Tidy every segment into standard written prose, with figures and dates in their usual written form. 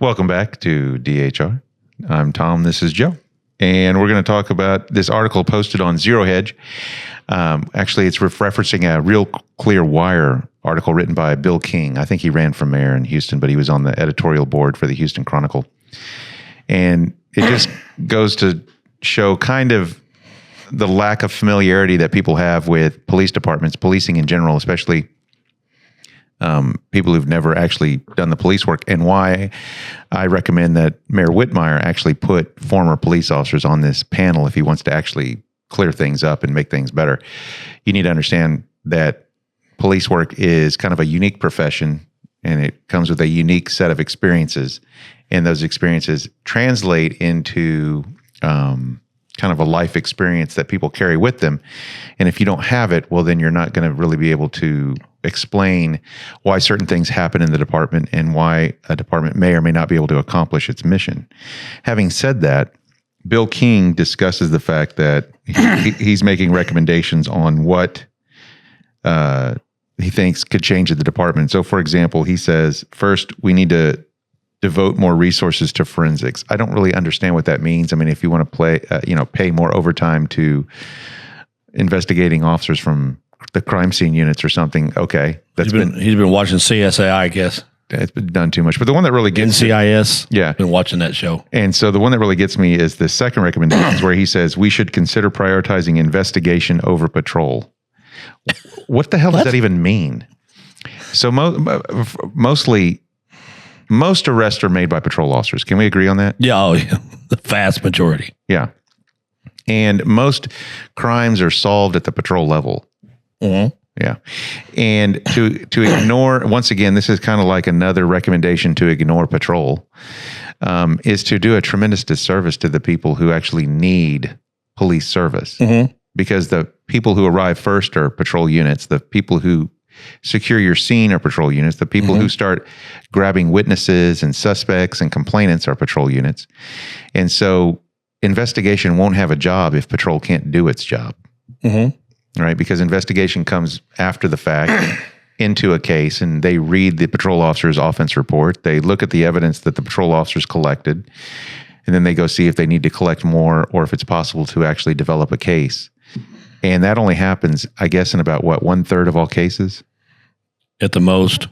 Welcome back to DHR. I'm Tom. This is Joe. And we're going to talk about this article posted on Zero Hedge. Actually, it's referencing a Real Clear Wire article written by Bill King. I think he ran for mayor in Houston, but he was on the editorial board for the Houston Chronicle. And it just goes to show kind of the lack of familiarity that people have with police departments, policing in general, especially people who've never actually done the police work, and why I recommend that Mayor Whitmire actually put former police officers on this panel if he wants to actually clear things up and make things better. You need to understand that police work is kind of a unique profession, and it comes with a unique set of experiences, and those experiences translate into kind of a life experience that people carry with them. And if you don't have it, well, then you're not going to really be able to explain why certain things happen in the department and why a department may or may not be able to accomplish its mission. Having said that, Bill King discusses the fact that he's making recommendations on what he thinks could change at the department. So, for example, he says, first, we need to devote more resources to forensics. I don't really understand what that means. I mean, if you want to pay more overtime to investigating officers from the crime scene units or something, okay. He's been watching CSI, I guess. It's been done too much. But the one that really gets NCIS. Yeah. Been watching that show. And so the one that really gets me is the second recommendation where he says we should consider prioritizing investigation over patrol. What the hell does that even mean? So most arrests are made by patrol officers. Can we agree on that? Yeah, the vast majority. Yeah. And most crimes are solved at the patrol level. Mm-hmm. Yeah. And to ignore, once again, this is kind of like another recommendation to ignore patrol, is to do a tremendous disservice to the people who actually need police service. Mm-hmm. Because the people who arrive first are patrol units. The people who secure your scene are patrol units. The people who start grabbing witnesses and suspects and complainants are patrol units. And so investigation won't have a job if patrol can't do its job. Mm-hmm. Right? Because investigation comes after the fact into a case, and they read the patrol officer's offense report. They look at the evidence that the patrol officers collected, and then they go see if they need to collect more or if it's possible to actually develop a case. And that only happens, I guess, in about, 1/3 of all cases? At the most.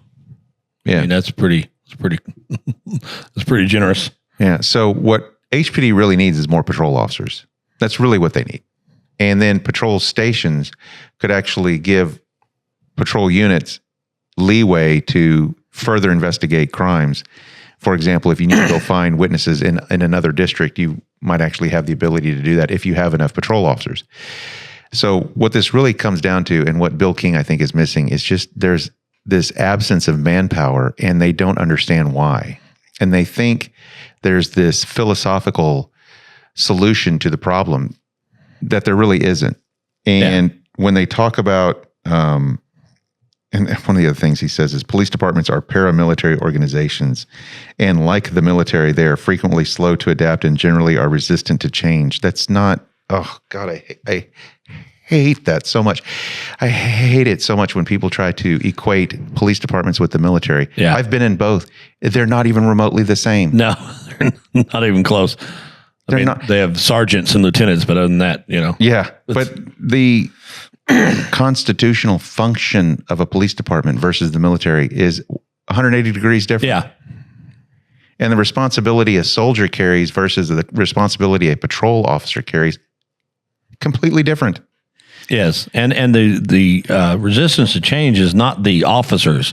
Yeah. I mean, that's pretty generous. Yeah. So what HPD really needs is more patrol officers. That's really what they need. And then patrol stations could actually give patrol units leeway to further investigate crimes. For example, if you need to go find witnesses in another district, you might actually have the ability to do that if you have enough patrol officers. So what this really comes down to, and what Bill King, I think, is missing, is just there's this absence of manpower, and they don't understand why. And they think there's this philosophical solution to the problem that there really isn't. And when they talk about, and one of the other things he says is police departments are paramilitary organizations, and like the military, they are frequently slow to adapt and generally are resistant to change. That's not, oh God, I hate that so much. I hate it so much when people try to equate police departments with the military. Yeah. I've been in both. They're not even remotely the same. No, they're not even close. I mean, they have sergeants and lieutenants, but other than that, Yeah, but the constitutional function of a police department versus the military is 180 degrees different. Yeah. And the responsibility a soldier carries versus the responsibility a patrol officer carries, completely different. Yes, and the resistance to change is not the officers,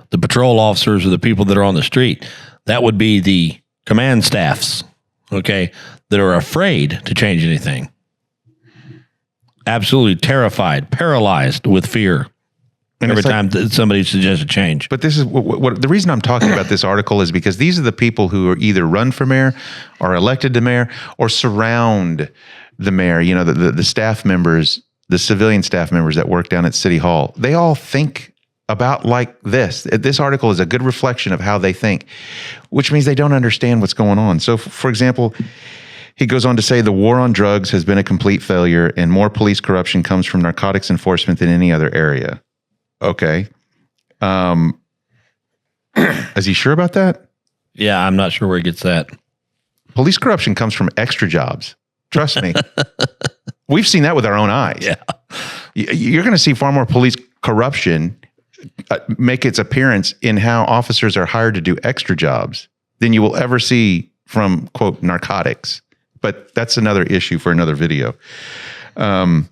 the patrol officers, or the people that are on the street. That would be the command staffs, okay, that are afraid to change anything. Absolutely terrified, paralyzed with fear every time that somebody suggests a change. But this is what the reason I'm talking about this article is because these are the people who are either run for mayor, are elected to mayor, or surround the mayor. The staff members, the civilian staff members that work down at City Hall, they all think about like this. This article is a good reflection of how they think, which means they don't understand what's going on. So, for example, he goes on to say the war on drugs has been a complete failure and more police corruption comes from narcotics enforcement than any other area. Okay. Is he sure about that? Yeah, I'm not sure where he gets that. Police corruption comes from extra jobs. Trust me. We've seen that with our own eyes. Yeah. You're going to see far more police corruption make its appearance in how officers are hired to do extra jobs than you will ever see from, quote, narcotics. But that's another issue for another video. But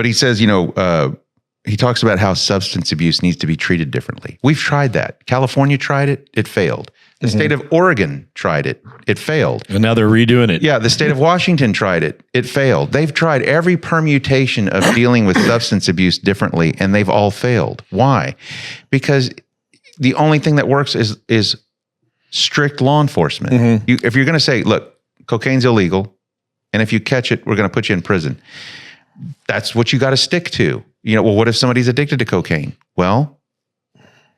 he says, he talks about how substance abuse needs to be treated differently. We've tried that. California tried it. It failed. The state of Oregon tried it. It failed. And now they're redoing it. Yeah, the state of Washington tried it. It failed. They've tried every permutation of dealing with substance abuse differently, and they've all failed. Why? Because the only thing that works is strict law enforcement. If you're going to say, look, cocaine's illegal, and if you catch it, we're going to put you in prison. That's what you got to stick to. Well, what if somebody's addicted to cocaine? Well,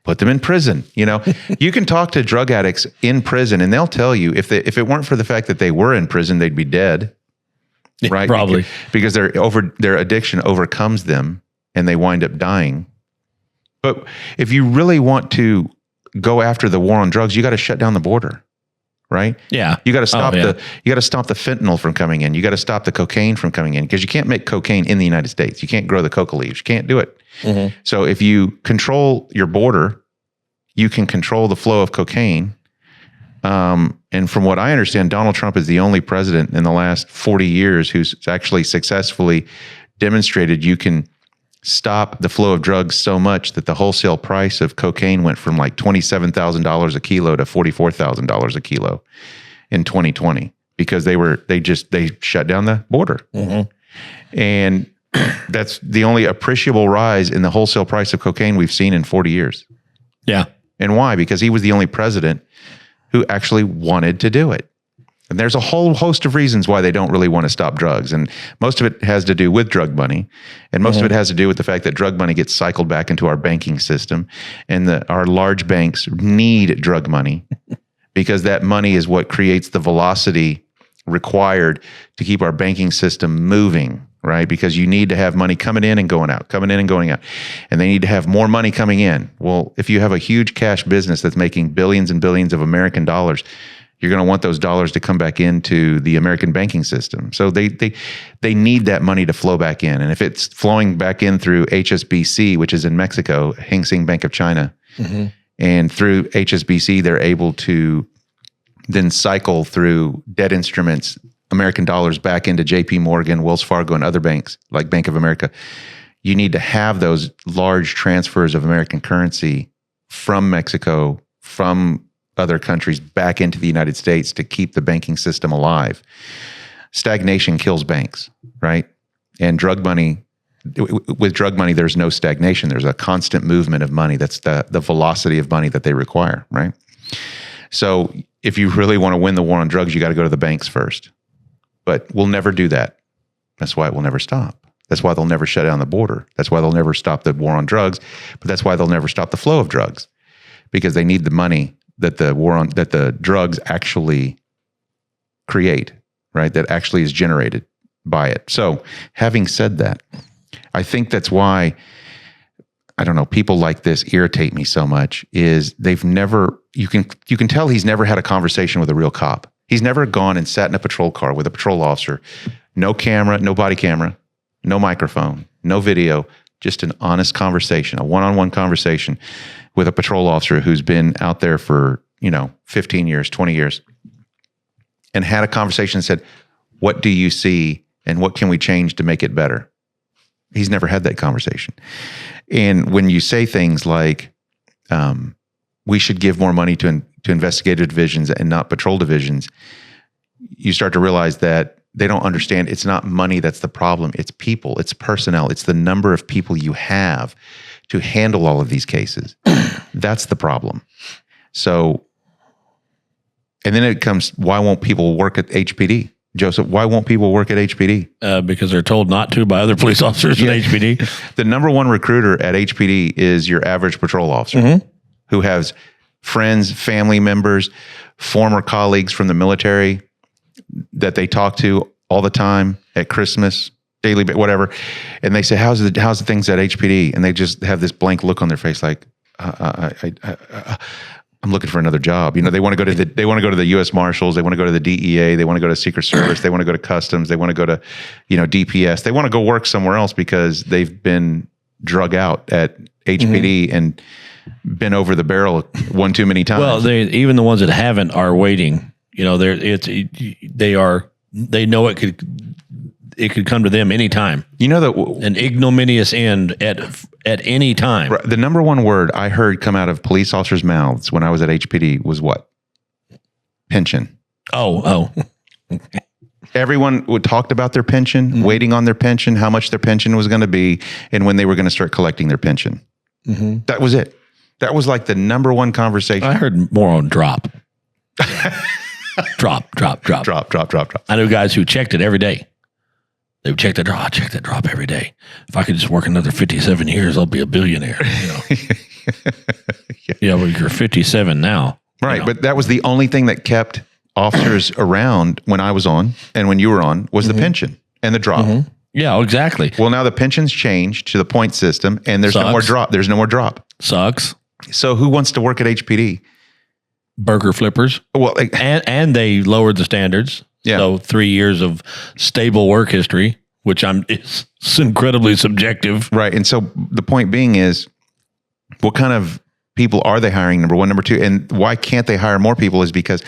put them in prison. You can talk to drug addicts in prison, and they'll tell you if it weren't for the fact that they were in prison, they'd be dead. Right? Probably because their addiction overcomes them, and they wind up dying. But if you really want to go after the war on drugs, you got to shut down the border. Right? Yeah. You got to stop the fentanyl from coming in. You got to stop the cocaine from coming in, because you can't make cocaine in the United States. You can't grow the coca leaves. You can't do it. So if you control your border, you can control the flow of cocaine. And from what I understand, Donald Trump is the only president in the last 40 years who's actually successfully demonstrated you can stop the flow of drugs so much that the wholesale price of cocaine went from like $27,000 a kilo to $44,000 a kilo in 2020, because they shut down the border. And that's the only appreciable rise in the wholesale price of cocaine we've seen in 40 years. Yeah. And why? Because he was the only president who actually wanted to do it. And there's a whole host of reasons why they don't really want to stop drugs. And most of it has to do with drug money. And most of it has to do with the fact that drug money gets cycled back into our banking system. And our large banks need drug money because that money is what creates the velocity required to keep our banking system moving, right? Because you need to have money coming in and going out, coming in and going out. And they need to have more money coming in. Well, if you have a huge cash business that's making billions and billions of American dollars, you're going to want those dollars to come back into the American banking system. So they need that money to flow back in. And if it's flowing back in through HSBC, which is in Mexico, Hang Seng Bank of China, and through HSBC, they're able to then cycle through debt instruments, American dollars back into JP Morgan, Wells Fargo, and other banks like Bank of America. You need to have those large transfers of American currency from Mexico, from other countries back into the United States to keep the banking system alive. Stagnation kills banks, right? And with drug money, there's no stagnation. There's a constant movement of money. That's the velocity of money that they require, right? So if you really want to win the war on drugs, you got to go to the banks first. But we'll never do that. That's why it will never stop. That's why they'll never shut down the border. That's why they'll never stop the war on drugs. But that's why they'll never stop the flow of drugs, because they need the money that the drugs actually create, right? That actually is generated by it. So having said that, I think that's why, I don't know, people like this irritate me so much, is you can tell he's never had a conversation with a real cop. He's never gone and sat in a patrol car with a patrol officer, no camera, no body camera, no microphone, no video, just an honest conversation, a one-on-one conversation with a patrol officer who's been out there for, 15 years, 20 years, and had a conversation and said, what do you see and what can we change to make it better? He's never had that conversation. And when you say things like, we should give more money to investigative divisions and not patrol divisions, you start to realize that they don't understand it's not money that's the problem. It's people, it's personnel, it's the number of people you have to handle all of these cases. That's the problem. So, and then it comes, why won't people work at HPD? Joseph, why won't people work at HPD? Because they're told not to by other police officers at HPD. The number one recruiter at HPD is your average patrol officer who has friends, family members, former colleagues from the military that they talk to all the time at Christmas, daily, whatever. And they say, how's the things at HPD? And they just have this blank look on their face like, I'm looking for another job. They want to go to the U.S. Marshals. They want to go to the DEA. They want to go to Secret Service. They want to go to Customs. They want to go to, DPS. They want to go work somewhere else because they've been drug out at HPD and been over the barrel one too many times. Well, even the ones that haven't are waiting. They know it could come to them anytime. An ignominious end at any time. The number one word I heard come out of police officers' mouths when I was at HPD was what? Pension. Oh. Everyone talked about their pension, waiting on their pension, how much their pension was going to be, and when they were going to start collecting their pension. That was it. That was like the number one conversation. I heard more on drop. Drop. I know guys who checked it every day. They would check that drop. I check that drop every day. If I could just work another 57 years, I'll be a billionaire. Well, you're 57 now. Right, but that was the only thing that kept officers around when I was on and when you were on was the pension and the drop. Yeah, exactly. Well, now the pension's changed to the point system, and there's no more drop. There's no more drop. Sucks. So who wants to work at HPD? Burger flippers. Well, and they lowered the standards. Yeah. So 3 years of stable work history, which it's incredibly subjective. Right. And so the point being is, what kind of people are they hiring? Number one. Number two, and why can't they hire more people is because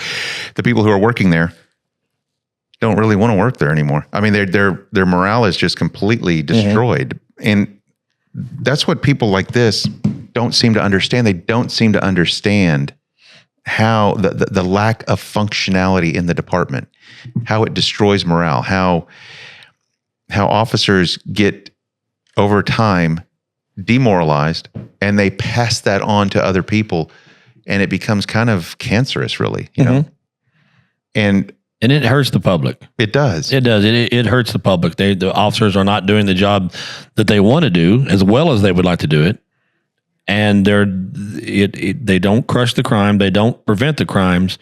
the people who are working there don't really want to work there anymore. I mean, their morale is just completely destroyed. And that's what people like this don't seem to understand. They don't seem to understand how the lack of functionality in the department, how it destroys morale, how officers get over time demoralized and they pass that on to other people, and it becomes kind of cancerous, really, you know. And it hurts the public. It does. It does. It hurts the public. The officers are not doing the job that they want to do as well as they would like to do it. And they don't crush the crime. They don't prevent the crimes.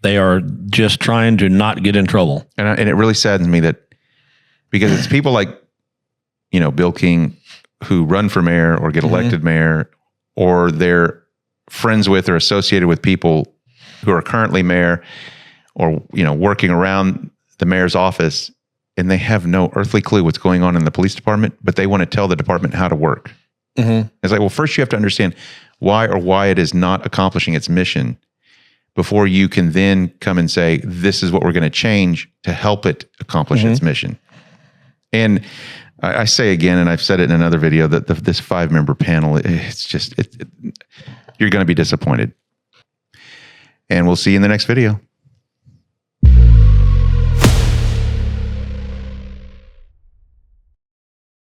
They are just trying to not get in trouble. And it really saddens me that, because it's people like, Bill King, who run for mayor or get elected mayor, or they're friends with or associated with people who are currently mayor, or working around the mayor's office, and they have no earthly clue what's going on in the police department, but they want to tell the department how to work. It's like, well, first you have to understand why it is not accomplishing its mission before you can then come and say, this is what we're going to change to help it accomplish its mission. And I say again, and I've said it in another video, that this 5-member panel, it's just, you're going to be disappointed. And we'll see you in the next video.